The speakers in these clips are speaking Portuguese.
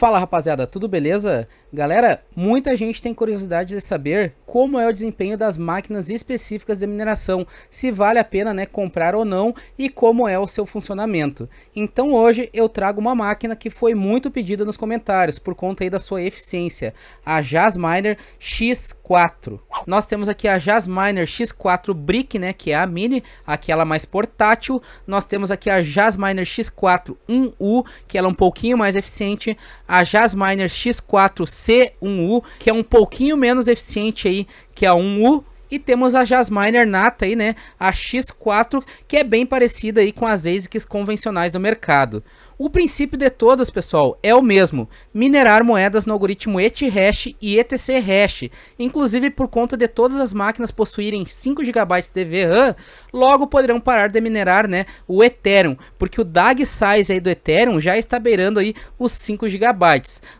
Fala rapaziada, tudo beleza? Galera, muita gente tem curiosidade de saber como é o desempenho das máquinas específicas de mineração, se vale a pena, né, comprar ou não e como é o seu funcionamento. Então hoje eu trago uma máquina que foi muito pedida nos comentários por conta aí da sua eficiência, a Jasminer X4. Nós temos aqui a Jasminer X4 Brick, né, que é a mini, aquela mais portátil. Nós temos aqui a Jasminer X4 1U, que ela é um pouquinho mais eficiente, a Jasminer X4 C1U, que é um pouquinho menos eficiente aí que a 1U, e temos a Jasminer Nata aí, né, a X4, que é bem parecida aí com as ASICs convencionais do mercado. O princípio de todas, pessoal, é o mesmo: minerar moedas no algoritmo ETHash e ETCHash. Inclusive, por conta de todas as máquinas possuírem 5 GB de VRAM, logo poderão parar de minerar, né, o Ethereum, porque o DAG size aí do Ethereum já está beirando aí os 5 GB.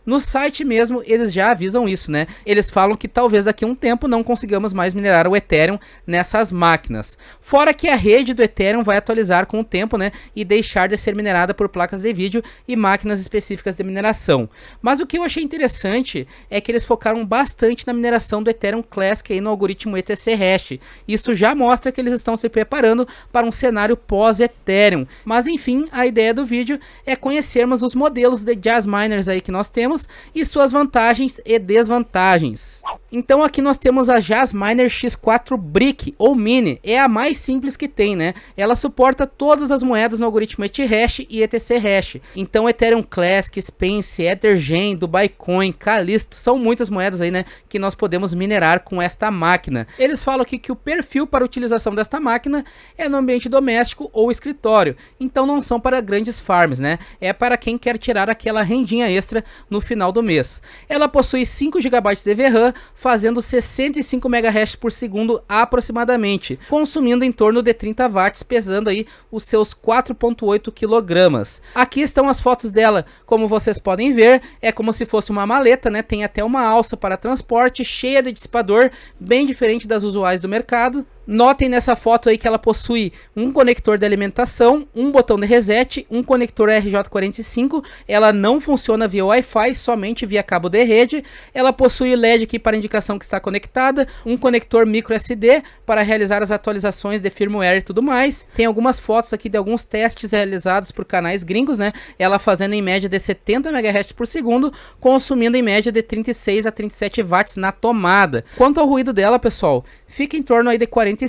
No site mesmo, eles já avisam isso, né? Eles falam que talvez daqui a um tempo não consigamos mais minerar o Ethereum nessas máquinas. Fora que a rede do Ethereum vai atualizar com o tempo, né, e deixar de ser minerada por placas de vídeo e máquinas específicas de mineração. Mas o que eu achei interessante é que eles focaram bastante na mineração do Ethereum Classic aí no algoritmo ETCHash. Isso já mostra que eles estão se preparando para um cenário pós-Ethereum. Mas enfim, a ideia do vídeo é conhecermos os modelos de Jasminers aí que nós temos e suas vantagens e desvantagens. Então aqui nós temos a Jasminer X4 Brick ou Mini, é a mais simples que tem, né? Ela suporta todas as moedas no algoritmo ETHash e ETCHash. Então Ethereum Classic, Spence, Ethergen, Dubai Coin, Callisto, são muitas moedas aí, né, que nós podemos minerar com esta máquina. Eles falam aqui que o perfil para utilização desta máquina é no ambiente doméstico ou escritório, então não são para grandes farms, né? É para quem quer tirar aquela rendinha extra no final do mês. Ela possui 5 GB de VRAM, fazendo 65 MHz por segundo aproximadamente, consumindo em torno de 30 watts, pesando aí os seus 4,8 kg. Aqui estão as fotos dela, como vocês podem ver, é como se fosse uma maleta, né? Tem até uma alça para transporte, cheia de dissipador, bem diferente das usuais do mercado. Notem nessa foto aí que ela possui um conector de alimentação, um botão de reset, um conector RJ45, ela não funciona via Wi-Fi, somente via cabo de rede. Ela possui LED aqui para indicação que está conectada, um conector micro SD para realizar as atualizações de firmware e tudo mais. Tem algumas fotos aqui de alguns testes realizados por canais gringos, né? Ela fazendo em média de 70 MHz por segundo, consumindo em média de 36 a 37 watts na tomada. Quanto ao ruído dela, pessoal, fica em torno aí de 45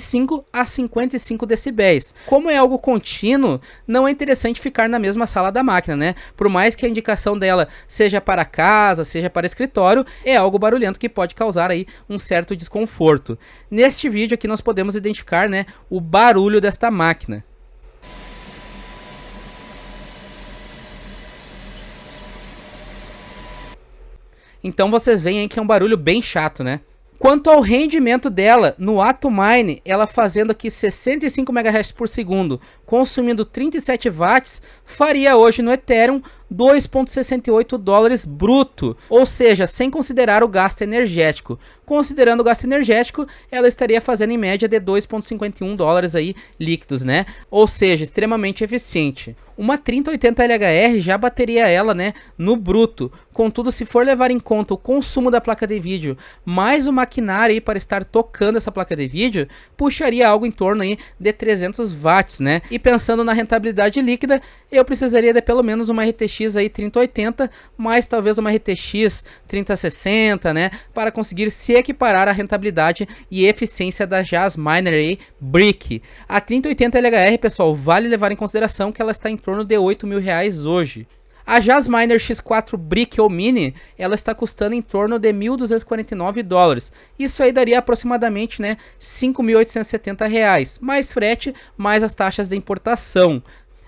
a 55 decibéis. Como é algo contínuo, não é interessante ficar na mesma sala da máquina, né? Por mais que a indicação dela seja para casa, seja para escritório, é algo barulhento que pode causar aí um certo desconforto. Neste vídeo aqui nós podemos identificar, né, o barulho desta máquina. Então vocês veem aí que é um barulho bem chato, né? Quanto ao rendimento dela, no Atomine, ela fazendo aqui 65 MHz por segundo, consumindo 37 watts, faria hoje no Ethereum 2,68 dólares bruto, ou seja, sem considerar o gasto energético. Considerando o gasto energético, ela estaria fazendo em média de 2,51 dólares aí líquidos, né? Ou seja, extremamente eficiente. Uma 3080 LHR já bateria ela, né, no bruto. Contudo, se for levar em conta o consumo da placa de vídeo, mais o maquinário aí para estar tocando essa placa de vídeo, puxaria algo em torno aí de 300 watts, né? E pensando na rentabilidade líquida, eu precisaria de pelo menos uma RTX aí 3080, mais talvez uma RTX 3060, né, para conseguir se equiparar à rentabilidade e eficiência da Jasminer aí, Brick. A 3080 LHR, pessoal, vale levar em consideração que ela está em torno de R$8.000 hoje. A Jasminer X4 Brick ou Mini, ela está custando em torno de 1.249 dólares. Isso aí daria aproximadamente, né, R$5.870, mais frete, mais as taxas de importação.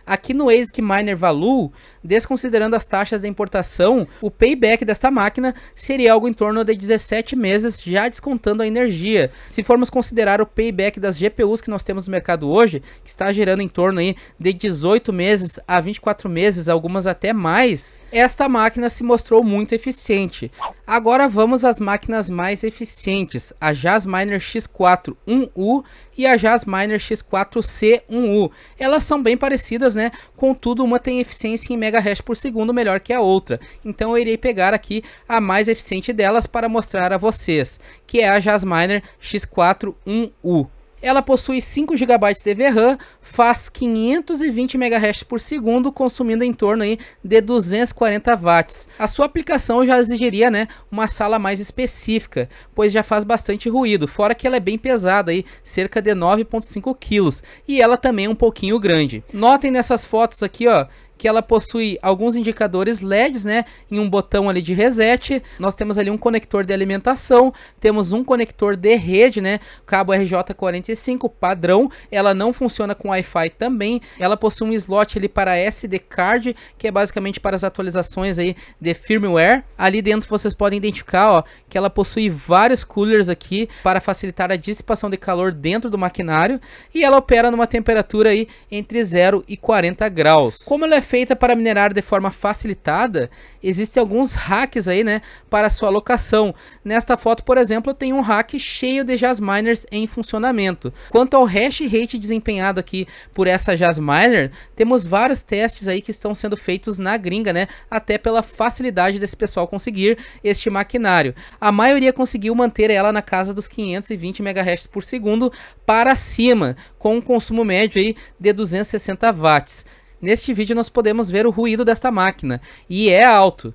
Aqui no ASIC Miner Value, desconsiderando as taxas de importação, o payback desta máquina seria algo em torno de 17 meses, já descontando a energia. Se formos considerar o payback das GPUs que nós temos no mercado hoje, que está gerando em torno aí de 18 meses a 24 meses, algumas até mais, esta máquina se mostrou muito eficiente. Agora vamos às máquinas mais eficientes, a Jasminer X4 1U e a Jasminer X4C 1U. Elas são bem parecidas, né? Contudo, uma tem eficiência em megahash por segundo melhor que a outra. Então eu irei pegar aqui a mais eficiente delas para mostrar a vocês, que é a Jasminer X4 1U. Ela possui 5 GB de VRAM, faz 520 MHz por segundo, consumindo em torno aí de 240 watts. A sua aplicação já exigiria, né, uma sala mais específica, pois já faz bastante ruído, fora que ela é bem pesada, aí, cerca de 9,5 kg, e ela também é um pouquinho grande. Notem nessas fotos aqui, ó, que ela possui alguns indicadores LEDs, né, em um botão ali de reset. Nós temos ali um conector de alimentação, temos um conector de rede, né, cabo RJ45 padrão. Ela não funciona com Wi-Fi também. Ela possui um slot ali para SD card, que é basicamente para as atualizações aí de firmware. Ali dentro vocês podem identificar, ó, que ela possui vários coolers aqui para facilitar a dissipação de calor dentro do maquinário, e ela opera numa temperatura aí entre 0 e 40 graus. Como ela é feita para minerar de forma facilitada, existem alguns hacks aí, né, para sua alocação. Nesta foto, por exemplo, tem um hack cheio de Jasminers em funcionamento. Quanto ao hash rate desempenhado aqui por essa Jasminer, temos vários testes aí que estão sendo feitos na gringa, né, até pela facilidade desse pessoal conseguir este maquinário. A maioria conseguiu manter ela na casa dos 520 MHz por segundo para cima, com um consumo médio aí de 260 watts. Neste vídeo nós podemos ver o ruído desta máquina, e é alto.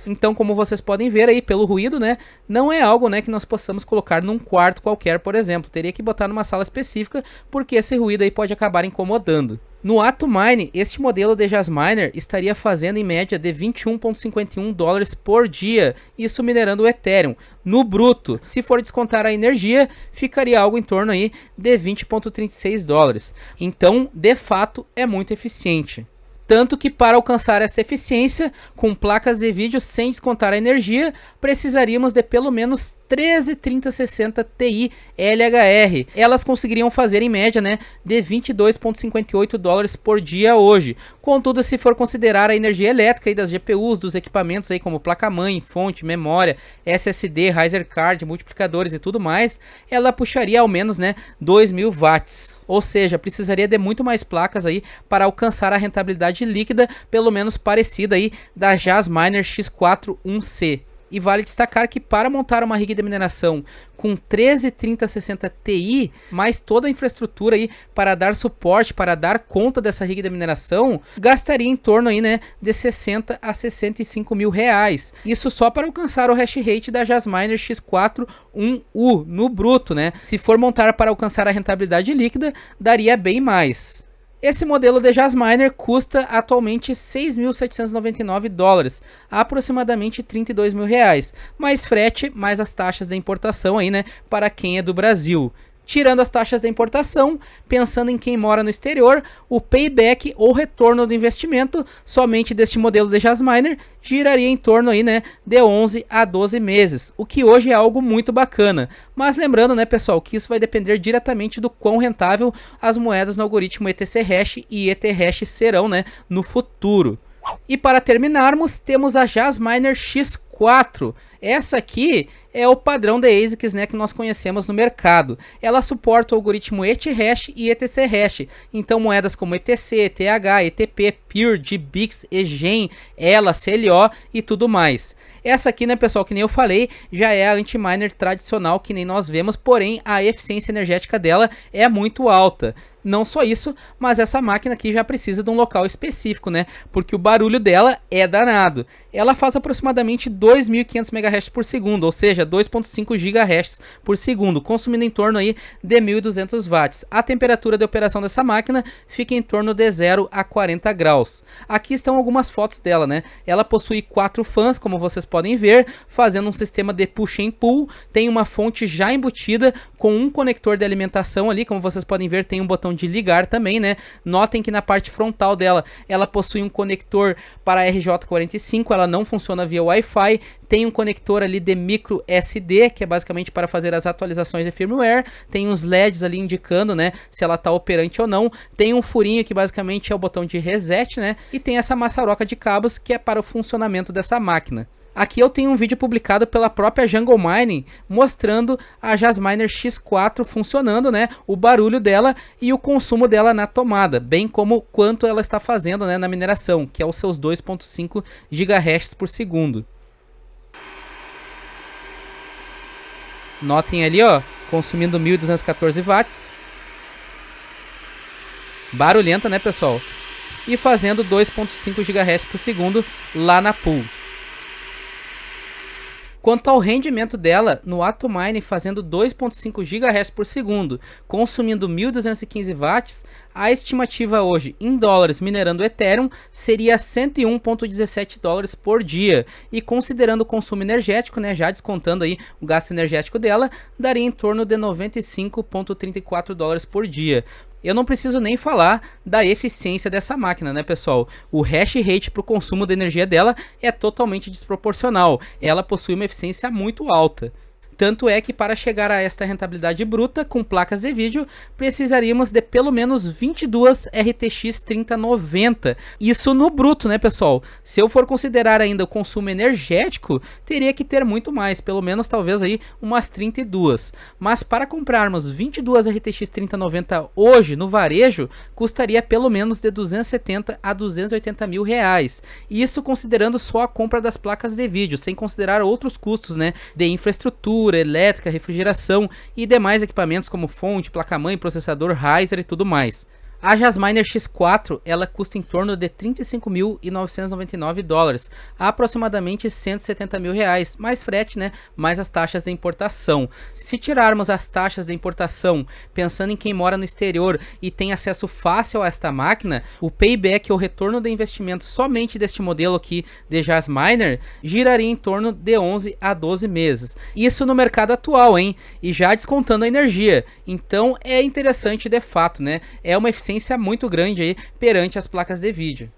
Então, como vocês podem ver aí pelo ruído, né, não é algo, né, que nós possamos colocar num quarto qualquer, por exemplo. Teria que botar numa sala específica, porque esse ruído aí pode acabar incomodando. No Atomine, este modelo de Jasminer estaria fazendo em média de 21,51 dólares por dia, isso minerando o Ethereum. No bruto, se for descontar a energia, ficaria algo em torno aí de 20,36 dólares. Então, de fato, é muito eficiente. Tanto que para alcançar essa eficiência, com placas de vídeo sem descontar a energia, precisaríamos de pelo menos 13 3060 Ti LHR. Elas conseguiriam fazer em média, né, de 22,58 dólares por dia hoje. Contudo, se for considerar a energia elétrica aí das GPUs, dos equipamentos aí como placa-mãe, fonte, memória, SSD, riser card, multiplicadores e tudo mais, ela puxaria ao menos, né, 2.000 watts. Ou seja, precisaria de muito mais placas aí para alcançar a rentabilidade líquida, pelo menos parecida aí da Jasminer X4 1C. E vale destacar que para montar uma rig de mineração com 13 3060 Ti, mais toda a infraestrutura aí para dar suporte, para dar conta dessa rig de mineração, gastaria em torno aí, né, de 60 a 65 mil reais. Isso só para alcançar o hash rate da Jasminer X4 1U no bruto, né? Se for montar para alcançar a rentabilidade líquida, daria bem mais. Esse modelo de Jasminer custa atualmente 6.799 dólares, aproximadamente 32 mil reais, mais frete, mais as taxas de importação aí, né, para quem é do Brasil. Tirando as taxas de importação, pensando em quem mora no exterior, o payback ou retorno do investimento somente deste modelo de Jasminer giraria em torno aí, né, de 11 a 12 meses, o que hoje é algo muito bacana. Mas lembrando, né, pessoal, que isso vai depender diretamente do quão rentável as moedas no algoritmo ETC Hash e ETH Hash serão, né, no futuro. E para terminarmos, temos a Jasminer X4. Essa aqui é o padrão de ASICs, né, que nós conhecemos no mercado. Ela suporta o algoritmo ETH e ETC Hash. Então moedas como ETC, ETH, ETP, Peer, GBIX, EGEN, ELA, CLO e tudo mais. Essa aqui, né, pessoal, que nem eu falei, já é a anti-miner tradicional que nem nós vemos, porém a eficiência energética dela é muito alta. Não só isso, mas essa máquina aqui já precisa de um local específico, né, porque o barulho dela é danado. Ela faz aproximadamente 2.500 MHz por segundo, ou seja, 2.5 GHz por segundo, consumindo em torno aí de 1.200 watts. A temperatura de operação dessa máquina fica em torno de 0 a 40 graus. Aqui estão algumas fotos dela, né? Ela possui 4 fãs, como vocês podem ver, fazendo um sistema de push and pull. Tem uma fonte já embutida com um conector de alimentação ali, como vocês podem ver, tem um botão de ligar também, né? Notem que na parte frontal dela, ela possui um conector para RJ45, ela não funciona via Wi-Fi. tem um conector ali de micro SD, que é basicamente para fazer as atualizações de firmware, tem uns LEDs ali indicando, né, se ela está operante ou não, tem um furinho que basicamente é o botão de reset, né, e tem essa maçaroca de cabos que é para o funcionamento dessa máquina. Aqui eu tenho um vídeo publicado pela própria Jungle Mining mostrando a Jasminer X4 funcionando, né, o barulho dela e o consumo dela na tomada, bem como quanto ela está fazendo, né, na mineração, que é os seus 2.5 GHz por segundo. Notem ali, ó, consumindo 1.214 watts. Barulhenta, né, pessoal? E fazendo 2.5 GHz por segundo lá na pool. Quanto ao rendimento dela, no Atomine fazendo 2.5 GHz por segundo, consumindo 1.215 watts, a estimativa hoje em dólares minerando Ethereum seria 101,17 dólares por dia. E considerando o consumo energético, né, já descontando aí o gasto energético dela, daria em torno de 95,34 dólares por dia. Eu não preciso nem falar da eficiência dessa máquina, né, pessoal? O hash rate para o consumo de energia dela é totalmente desproporcional. Ela possui uma eficiência muito alta. Tanto é que para chegar a esta rentabilidade bruta com placas de vídeo, precisaríamos de pelo menos 22 RTX 3090. Isso no bruto, né, pessoal? Se eu for considerar ainda o consumo energético, teria que ter muito mais, pelo menos talvez aí umas 32. Mas para comprarmos 22 RTX 3090 hoje no varejo, custaria pelo menos de 270 a 280 mil reais. Isso considerando só a compra das placas de vídeo, sem considerar outros custos, né, de infraestrutura, elétrica, refrigeração e demais equipamentos como fonte, placa-mãe, processador, riser e tudo mais. A Jasminer X4 ela custa em torno de 35.999 dólares, aproximadamente 170 mil reais, mais frete, né, mais as taxas de importação. Se tirarmos as taxas de importação, pensando em quem mora no exterior e tem acesso fácil a esta máquina, o payback ou retorno de investimento somente deste modelo aqui de Jasminer giraria em torno de 11 a 12 meses. Isso no mercado atual, hein? E já descontando a energia. Então é interessante de fato, né? É uma eficiência muito grande aí perante as placas de vídeo.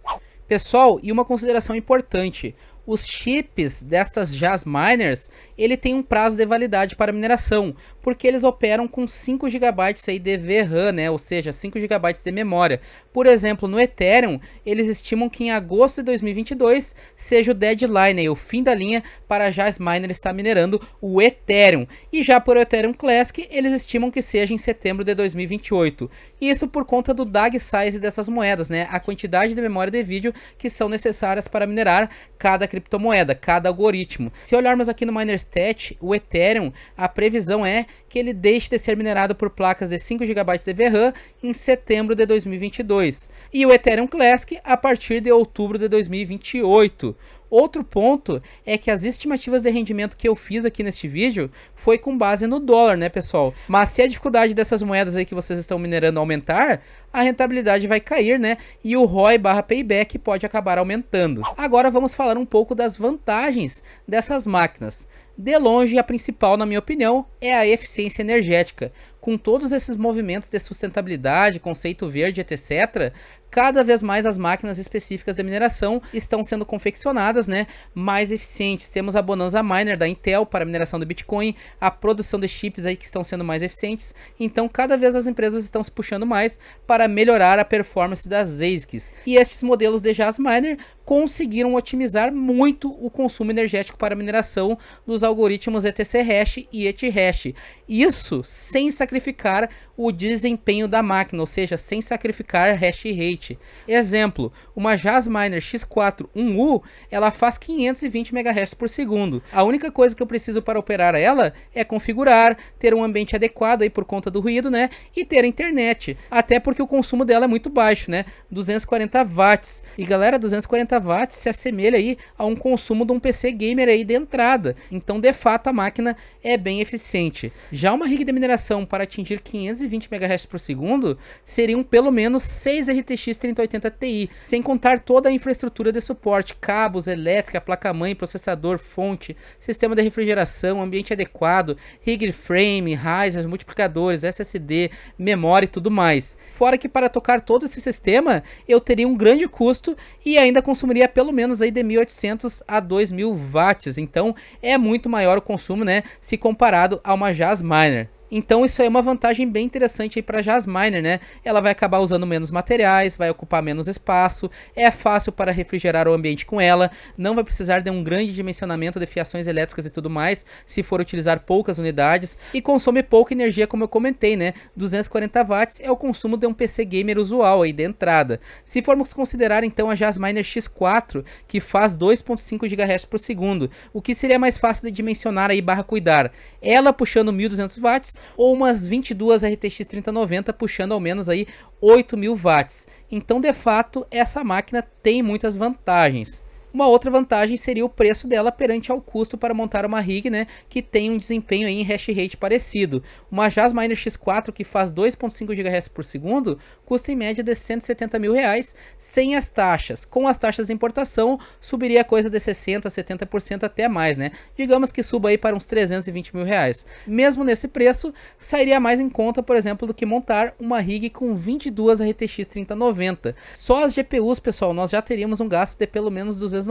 Pessoal, e uma consideração importante: os chips destas Jasminers, ele tem um prazo de validade para mineração, porque eles operam com 5 GB aí de VRAM, né? Ou seja, 5 GB de memória. Por exemplo, no Ethereum, eles estimam que em agosto de 2022 seja o deadline, o fim da linha para a Jasminer estar minerando o Ethereum. E já por Ethereum Classic, eles estimam que seja em setembro de 2028. Isso por conta do DAG size dessas moedas, né? A quantidade de memória de vídeo que são necessárias para minerar cada criptomoeda, cada algoritmo. Se olharmos aqui no MinerStat, o Ethereum, a previsão é que ele deixe de ser minerado por placas de 5 GB de VRAM em setembro de 2022. E o Ethereum Classic a partir de outubro de 2028. Outro ponto é que as estimativas de rendimento que eu fiz aqui neste vídeo foi com base no dólar, né, pessoal? Mas se a dificuldade dessas moedas aí que vocês estão minerando aumentar, a rentabilidade vai cair, né? E o ROI/payback pode acabar aumentando. Agora vamos falar um pouco das vantagens dessas máquinas. De longe, a principal, na minha opinião, é a eficiência energética. Com todos esses movimentos de sustentabilidade, conceito verde, etc., cada vez mais as máquinas específicas de mineração estão sendo confeccionadas, né, mais eficientes. Temos a Bonanza Miner da Intel para mineração do Bitcoin, a produção de chips aí que estão sendo mais eficientes. Então, cada vez as empresas estão se puxando mais para melhorar a performance das ASICs. E estes modelos de Jasminer conseguiram otimizar muito o consumo energético para a mineração dos algoritmos ETC Hash e ETHash. Isso sem sacrificar o desempenho da máquina, ou seja, sem sacrificar hash rate. Exemplo, uma Jasminer X4 1U, ela faz 520 MHz por segundo. A única coisa que eu preciso para operar ela é configurar, ter um ambiente adequado aí por conta do ruído, né, e ter internet. Até porque o consumo dela é muito baixo, né, 240 watts. E galera, 240 watts se assemelha aí a um consumo de um PC gamer aí de entrada. Então, de fato, a máquina é bem eficiente. Já uma rig de mineração para atingir 520 MHz por segundo seriam pelo menos 6 RTX RTX 3080 Ti, sem contar toda a infraestrutura de suporte, cabos, elétrica, placa-mãe, processador, fonte, sistema de refrigeração, ambiente adequado, rig frame, risers, multiplicadores, SSD, memória e tudo mais. Fora que para tocar todo esse sistema, eu teria um grande custo e ainda consumiria pelo menos aí de 1.800 a 2.000 watts, então é muito maior o consumo, né, se comparado a uma Jasminer. Então isso aí é uma vantagem bem interessante para a Jasminer, né? Ela vai acabar usando menos materiais, vai ocupar menos espaço, é fácil para refrigerar o ambiente com ela, não vai precisar de um grande dimensionamento de fiações elétricas e tudo mais, se for utilizar poucas unidades, e consome pouca energia, como eu comentei, né? 240 watts é o consumo de um PC gamer usual aí de entrada. Se formos considerar então a Jasminer X4, que faz 2.5 GHz por segundo, o que seria mais fácil de dimensionar aí barra cuidar? Ela puxando 1.200 watts, ou umas 22 RTX 3090 puxando ao menos aí 8.000 watts. Então, de fato, essa máquina tem muitas vantagens. Uma outra vantagem seria o preço dela perante ao custo para montar uma rig, né, que tem um desempenho aí em hash rate parecido. Uma Jasminer X4 que faz 2.5 GHz por segundo custa em média de R$170.000 sem as taxas. Com as taxas de importação subiria coisa de 60% a 70% até mais, né? Digamos que suba aí para uns R$320.000. Mesmo nesse preço, sairia mais em conta, por exemplo, do que montar uma rig com 22 RTX 3090. Só as GPUs, pessoal, nós já teríamos um gasto de pelo menos 290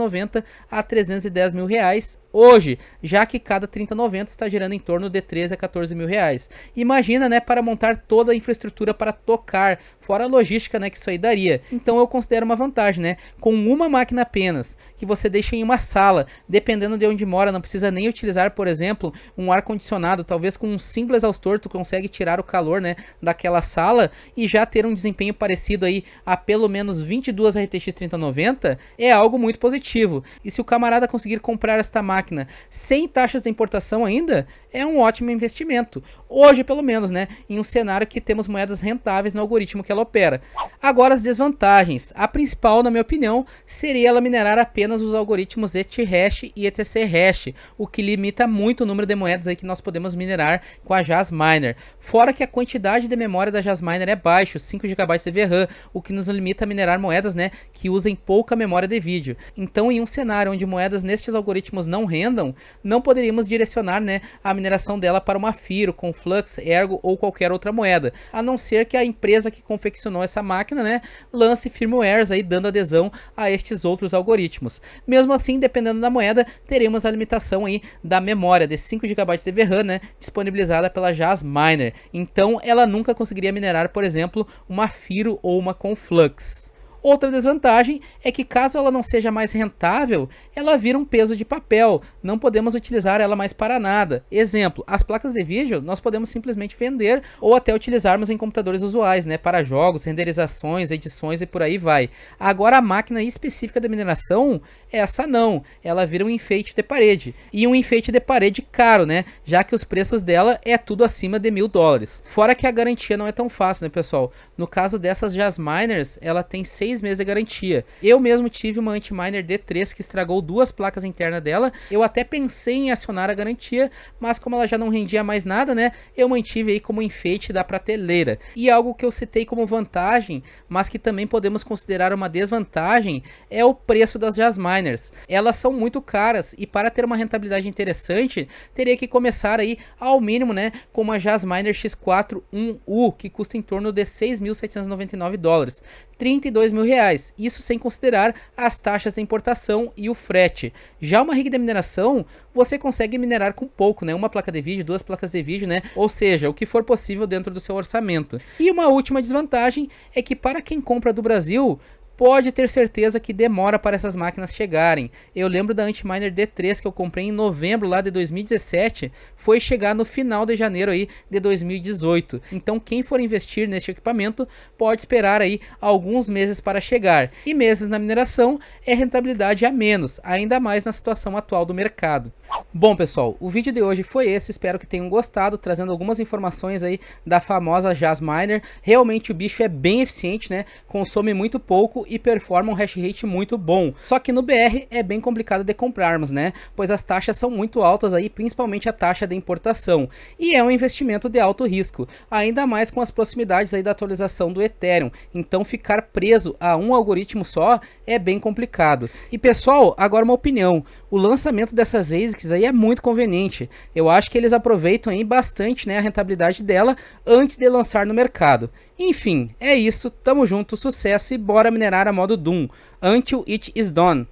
a R$310.000 hoje, já que cada 3090 está gerando em torno de 13 a 14 mil reais. Imagina, né, para montar toda a infraestrutura para tocar, fora a logística, né, que isso aí daria. Então eu considero uma vantagem, né, com uma máquina apenas, que você deixa em uma sala, dependendo de onde mora, não precisa nem utilizar, por exemplo, um ar-condicionado, talvez com um simples exaustor tu consegue tirar o calor, né, daquela sala e já ter um desempenho parecido aí a pelo menos 22 RTX 3090, é algo muito positivo. E se o camarada conseguir comprar esta máquina sem taxas de importação ainda, é um ótimo investimento. Hoje, pelo menos, né, em um cenário que temos moedas rentáveis no algoritmo que ela opera. Agora, as desvantagens. A principal, na minha opinião, seria ela minerar apenas os algoritmos ETHash e ETChash, o que limita muito o número de moedas aí que nós podemos minerar com a Jasminer. Fora que a quantidade de memória da Jasminer é baixa, 5 GB de VRAM, o que nos limita a minerar moedas, né, que usem pouca memória de vídeo. Então, em um cenário onde moedas nestes algoritmos não rendam, não poderíamos direcionar, né, a mineração dela para uma Firo, Conflux, Ergo ou qualquer outra moeda, a não ser que a empresa que confeccionou essa máquina, né, lance firmwares aí dando adesão a estes outros algoritmos. Mesmo assim, dependendo da moeda, teremos a limitação aí da memória de 5 GB de VRAM, né, disponibilizada pela Jasminer. Então, ela nunca conseguiria minerar, por exemplo, uma Firo ou uma Conflux. Outra desvantagem é que caso ela não seja mais rentável, ela vira um peso de papel, não podemos utilizar ela mais para nada. Exemplo, as placas de vídeo nós podemos simplesmente vender ou até utilizarmos em computadores usuais, né, para jogos, renderizações, edições e por aí vai. Agora a máquina específica da mineração, essa não, ela vira um enfeite de parede. E um enfeite de parede caro, né, já que os preços dela é tudo acima de $1.000. Fora que a garantia não é tão fácil, né, pessoal? No caso dessas Jasminers, ela tem 6 meses de garantia. Eu mesmo tive uma Antminer D3 que estragou 2 placas internas dela. Eu até pensei em acionar a garantia, mas como ela já não rendia mais nada, né, eu mantive aí como enfeite da prateleira. E algo que eu citei como vantagem, mas que também podemos considerar uma desvantagem, é o preço das Jasminers. Elas são muito caras e para ter uma rentabilidade interessante, teria que começar aí ao mínimo, né, com uma Jasminer X4 1U, que custa em torno de $6.799, R$32.000, isso sem considerar as taxas de importação e o frete. Já uma rig de mineração, você consegue minerar com pouco, né? Uma placa de vídeo, 2 placas de vídeo, né? Ou seja, o que for possível dentro do seu orçamento. E uma última desvantagem é que para quem compra do Brasil, pode ter certeza que demora para essas máquinas chegarem. Eu lembro da Antminer D3 que eu comprei em novembro lá de 2017, foi chegar no final de janeiro aí de 2018. Então quem for investir neste equipamento pode esperar aí alguns meses para chegar. E meses na mineração é rentabilidade a menos, ainda mais na situação atual do mercado. Bom pessoal, o vídeo de hoje foi esse, espero que tenham gostado, trazendo algumas informações aí da famosa Jasminer. Realmente o bicho é bem eficiente, né? Consome muito pouco gráfico e performa um hash rate muito bom. Só que no BR é bem complicado de comprarmos, né? Pois as taxas são muito altas aí, principalmente a taxa de importação. E é um investimento de alto risco, ainda mais com as proximidades aí da atualização do Ethereum. Então ficar preso a um algoritmo só é bem complicado. E pessoal, agora uma opinião. O lançamento dessas ASICs aí é muito conveniente. Eu acho que eles aproveitam aí bastante, né, a rentabilidade dela antes de lançar no mercado. Enfim, é isso. Tamo junto, sucesso e bora minerar a modo Doom. Until it is done.